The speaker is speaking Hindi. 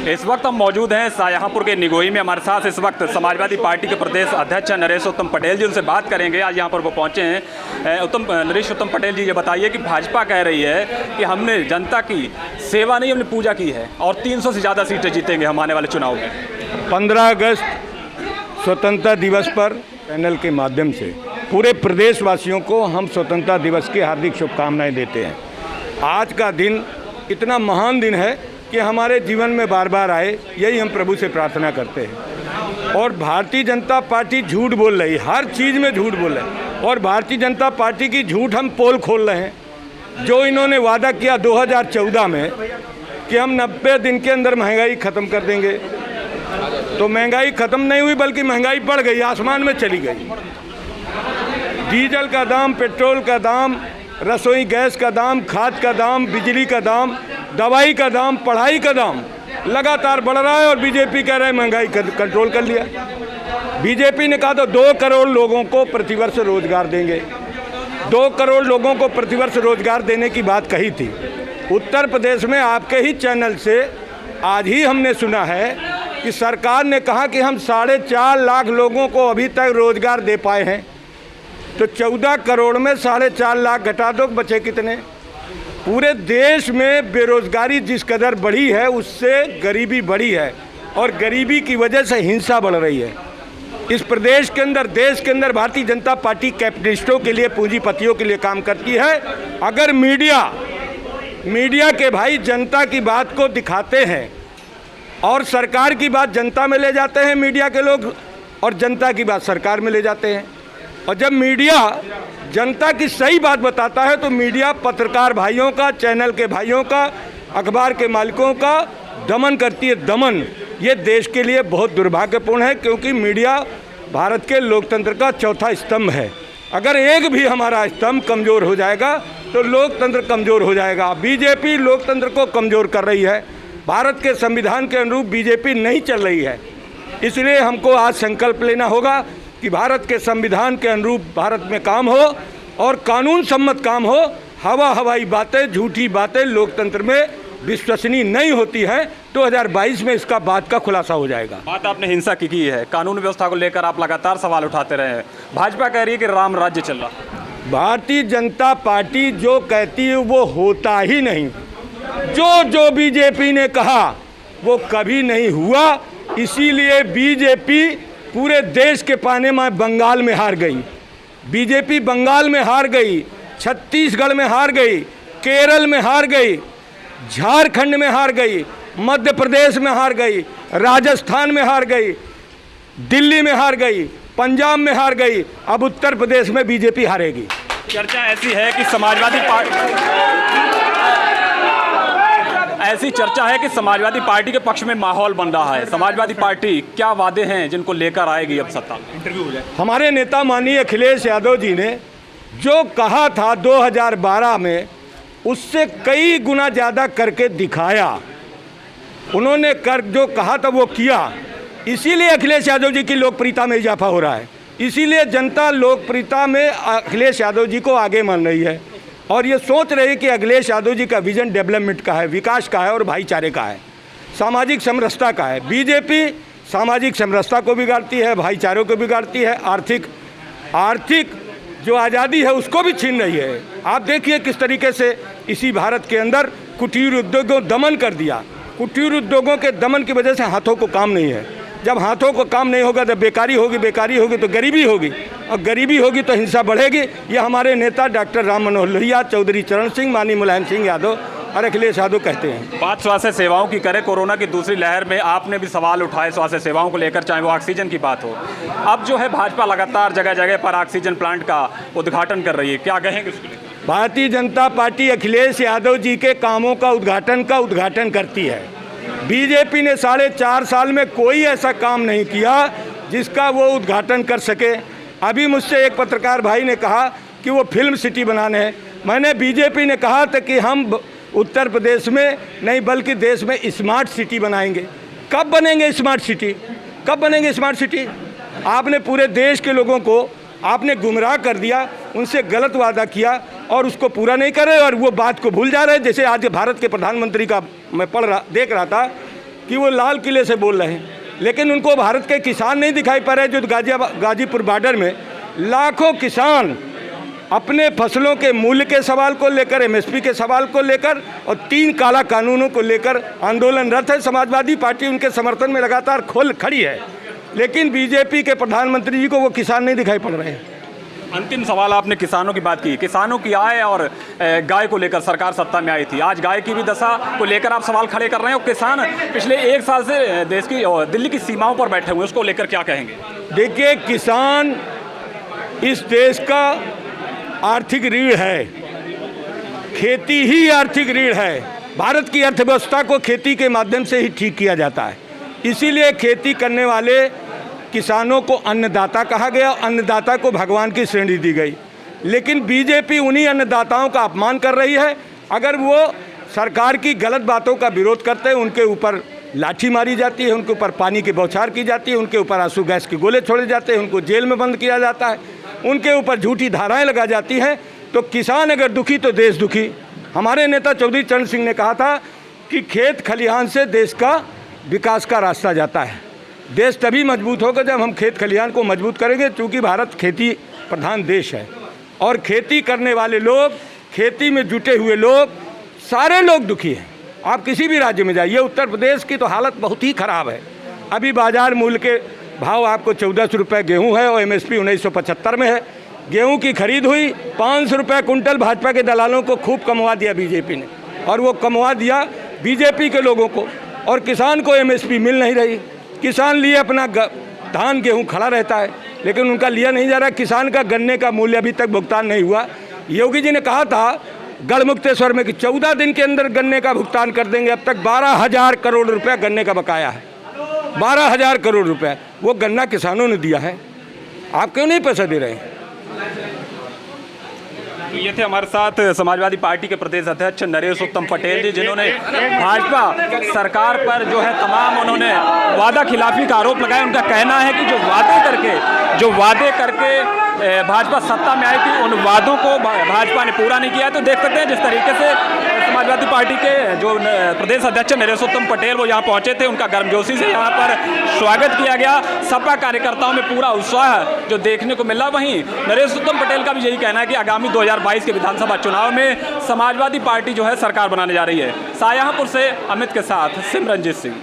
इस वक्त हम मौजूद हैं शाहजहाँपुर के निगोही में। हमारे साथ इस वक्त समाजवादी पार्टी के प्रदेश अध्यक्ष नरेश उत्तम पटेल जी, उनसे बात करेंगे। आज यहाँ पर वो पहुँचे हैं। नरेश उत्तम पटेल जी, ये बताइए कि भाजपा कह रही है कि हमने जनता की सेवा नहीं, हमने पूजा की है और 300 से ज़्यादा सीटें जीतेंगे हम आने वाले चुनाव में। 15 अगस्त स्वतंत्रता दिवस पर पैनल के माध्यम से पूरे प्रदेशवासियों को हम स्वतंत्रता दिवस की हार्दिक शुभकामनाएं देते हैं। आज का दिन इतना महान दिन है कि हमारे जीवन में बार बार आए, यही हम प्रभु से प्रार्थना करते हैं। और भारतीय जनता पार्टी झूठ बोल रही, हर चीज़ में झूठ बोल रही है। और भारतीय जनता पार्टी की झूठ हम पोल खोल रहे हैं। जो इन्होंने वादा किया 2014 में कि हम 90 दिन के अंदर महंगाई ख़त्म कर देंगे, तो महंगाई ख़त्म नहीं हुई बल्कि महंगाई बढ़ गई, आसमान में चली गई। डीजल का दाम, पेट्रोल का दाम, रसोई गैस का दाम, खाद का दाम, बिजली का दाम, दवाई का दाम, पढ़ाई का दाम लगातार बढ़ रहा है। और बीजेपी कह रहा है महंगाई कंट्रोल कर लिया। बीजेपी ने कहा तो 2 करोड़ लोगों को प्रतिवर्ष रोजगार देंगे, 2 करोड़ लोगों को प्रतिवर्ष रोजगार देने की बात कही थी। उत्तर प्रदेश में आपके ही चैनल से आज ही हमने सुना है कि सरकार ने कहा कि हम 4.5 लाख लोगों को अभी तक रोजगार दे पाए हैं। तो 14 करोड़ में 4.5 लाख घटा दो, बचे कितने? पूरे देश में बेरोजगारी जिस कदर बढ़ी है उससे गरीबी बढ़ी है और गरीबी की वजह से हिंसा बढ़ रही है। इस प्रदेश के अंदर, देश के अंदर भारतीय जनता पार्टी कैपिटलिस्टों के लिए, पूंजीपतियों के लिए काम करती है। अगर मीडिया के भाई जनता की बात को दिखाते हैं और सरकार की बात जनता में ले जाते हैं मीडिया के लोग, और जनता की बात सरकार में ले जाते हैं। और जब मीडिया जनता की सही बात बताता है तो मीडिया पत्रकार भाइयों का, चैनल के भाइयों का, अखबार के मालिकों का दमन करती है। दमन ये देश के लिए बहुत दुर्भाग्यपूर्ण है, क्योंकि मीडिया भारत के लोकतंत्र का चौथा स्तंभ है। अगर एक भी हमारा स्तंभ कमज़ोर हो जाएगा तो लोकतंत्र कमज़ोर हो जाएगा। बीजेपी लोकतंत्र को कमज़ोर कर रही है। भारत के संविधान के अनुरूप बीजेपी नहीं चल रही है। इसलिए हमको आज संकल्प लेना होगा कि भारत के संविधान के अनुरूप भारत में काम हो और कानून सम्मत काम हो। हवाई बातें, झूठी बातें लोकतंत्र में विश्वसनीय नहीं होती हैं। 2022 में इसका बात का खुलासा हो जाएगा। बात आपने हिंसा की है, कानून व्यवस्था को लेकर आप लगातार सवाल उठाते रहे हैं। भाजपा कह रही है कि राम राज्य चल रहा। भारतीय जनता पार्टी जो कहती है वो होता ही नहीं। जो बीजेपी ने कहा वो कभी नहीं हुआ। इसीलिए बीजेपी पूरे देश के पाने में बंगाल में हार गई। बीजेपी बंगाल में हार गई, छत्तीसगढ़ में हार गई, केरल में हार गई, झारखंड में हार गई, मध्य प्रदेश में हार गई, राजस्थान में हार गई, दिल्ली में हार गई, पंजाब में हार गई। अब उत्तर प्रदेश में बीजेपी हारेगी। चर्चा ऐसी है कि समाजवादी पार्टी के पक्ष में माहौल बन रहा है। समाजवादी पार्टी क्या वादे हैं जिनको लेकर आएगी अब सत्ता? इंटरव्यू हो जाए। हमारे नेता माननीय अखिलेश यादव जी ने जो कहा था 2012 में, उससे कई गुना ज़्यादा करके दिखाया। उन्होंने जो कहा था वो किया। इसीलिए अखिलेश यादव जी की लोकप्रियता में इजाफा हो रहा है। इसीलिए जनता लोकप्रियता में अखिलेश यादव जी को आगे मान रही है और ये सोच रही है कि अखिलेश यादव जी का विजन डेवलपमेंट का है, विकास का है और भाईचारे का है, सामाजिक समरसता का है। बीजेपी सामाजिक समरसता को बिगाड़ती है, भाईचारे को बिगाड़ती है, आर्थिक जो आज़ादी है उसको भी छीन रही है। आप देखिए किस तरीके से इसी भारत के अंदर कुटीर उद्योगों दमन कर दिया। कुटीर उद्योगों के दमन की वजह से हाथों को काम नहीं है। जब हाथों को काम नहीं होगा तो बेकारी होगी तो गरीबी होगी, और गरीबी होगी तो हिंसा बढ़ेगी। ये हमारे नेता डॉक्टर राम मनोहर लोहिया, चौधरी चरण सिंह, माननीय मुलायम सिंह यादव और अखिलेश यादव कहते हैं। बात स्वास्थ्य सेवाओं की करें, कोरोना की दूसरी लहर में आपने भी सवाल उठाए स्वास्थ्य सेवाओं को लेकर, चाहे वो ऑक्सीजन की बात हो। अब जो है भाजपा लगातार जगह जगह पर ऑक्सीजन प्लांट का उद्घाटन कर रही है, क्या कहेंगे उसको लेकर? भारतीय जनता पार्टी अखिलेश यादव जी के कामों का उद्घाटन करती है। बीजेपी ने 4.5 साल में कोई ऐसा काम नहीं किया जिसका वो उद्घाटन कर सके। अभी मुझसे एक पत्रकार भाई ने कहा कि वो फिल्म सिटी बनाने हैं। मैंने बीजेपी ने कहा था कि हम उत्तर प्रदेश में नहीं बल्कि देश में स्मार्ट सिटी बनाएंगे। कब बनेंगे स्मार्ट सिटी? आपने पूरे देश के लोगों को आपने गुमराह कर दिया, उनसे गलत वादा किया और उसको पूरा नहीं कर रहे और वो बात को भूल जा रहे हैं। जैसे आज भारत के प्रधानमंत्री का मैं देख रहा था कि वो लाल किले से बोल रहे हैं, लेकिन उनको भारत के किसान नहीं दिखाई पड़ रहे। जो गाजीपुर बॉर्डर में लाखों किसान अपने फसलों के मूल्य के सवाल को लेकर, एमएसपी के सवाल को लेकर और 3 काला कानूनों को लेकर आंदोलनरत है। समाजवादी पार्टी उनके समर्थन में लगातार खड़ी है, लेकिन बीजेपी के प्रधानमंत्री जी को वो किसान नहीं दिखाई पड़ रहे हैं। अंतिम सवाल, आपने किसानों की बात की, किसानों की आय और गाय को लेकर सरकार सत्ता में आई थी, आज गाय की भी दशा को लेकर आप सवाल खड़े कर रहे हैं और किसान पिछले 1 साल से देश की दिल्ली की सीमाओं पर बैठे हुए हैं, उसको लेकर क्या कहेंगे? देखिए, किसान इस देश का आर्थिक रीढ़ है, खेती ही आर्थिक रीढ़ है। भारत की अर्थव्यवस्था को खेती के माध्यम से ही ठीक किया जाता है, इसीलिए खेती करने वाले किसानों को अन्नदाता कहा गया, अन्नदाता को भगवान की श्रेणी दी गई। लेकिन बीजेपी उन्हीं अन्नदाताओं का अपमान कर रही है। अगर वो सरकार की गलत बातों का विरोध करते हैं, उनके ऊपर लाठी मारी जाती है, उनके ऊपर पानी की बौछार की जाती है, उनके ऊपर आंसू गैस के गोले छोड़े जाते हैं, उनको जेल में बंद किया जाता है, उनके ऊपर झूठी धाराएं लगा जाती हैं। तो किसान अगर दुखी तो देश दुखी। हमारे नेता चौधरी चरण सिंह ने कहा था कि खेत खलिहान से देश का विकास का रास्ता जाता है। देश तभी मजबूत होगा जब हम खेत खलिहान को मजबूत करेंगे, क्योंकि भारत खेती प्रधान देश है और खेती करने वाले लोग, खेती में जुटे हुए लोग, सारे लोग दुखी हैं। आप किसी भी राज्य में जाइए, उत्तर प्रदेश की तो हालत बहुत ही ख़राब है। अभी बाज़ार मूल्य के भाव आपको 1400 रुपये गेहूँ है और एमएसपी 1975 में है। गेहूं की खरीद हुई 500 रुपये कुंटल, भाजपा के दलालों को खूब कमवा दिया बीजेपी ने, और वो कमवा दिया बीजेपी के लोगों को, और किसान को एमएसपी मिल नहीं रही। किसान लिए अपना धान गेहूं खड़ा रहता है, लेकिन उनका लिया नहीं जा रहा। किसान का गन्ने का मूल्य अभी तक भुगतान नहीं हुआ। योगी जी ने कहा था गढ़मुक्तेश्वर में कि 14 दिन के अंदर गन्ने का भुगतान कर देंगे। अब तक 12,000 करोड़ रुपया गन्ने का बकाया है, 12,000 करोड़ रुपया वो गन्ना किसानों ने दिया है। आप क्यों नहीं पैसा दे रहे हैं? ये थे हमारे साथ समाजवादी पार्टी के प्रदेश अध्यक्ष नरेश उत्तम पटेल जी, जिन्होंने भाजपा सरकार पर जो है तमाम उन्होंने वादा खिलाफी का आरोप लगाया। उनका कहना है कि जो वादे करके भाजपा सत्ता में आई थी, उन वादों को भाजपा ने पूरा नहीं किया। तो देख सकते हैं जिस तरीके से समाजवादी पार्टी के जो प्रदेश अध्यक्ष नरेश उत्तम पटेल वो यहाँ पहुँचे थे, उनका गर्मजोशी से यहाँ पर स्वागत किया गया। सपा कार्यकर्ताओं में पूरा उत्साह जो देखने को मिला। वहीं नरेश उत्तम पटेल का भी यही कहना है कि आगामी 2022 के विधानसभा चुनाव में समाजवादी पार्टी जो है सरकार बनाने जा रही है। शाहजहांपुर से अमित के साथ सिमरनजीत सिंह।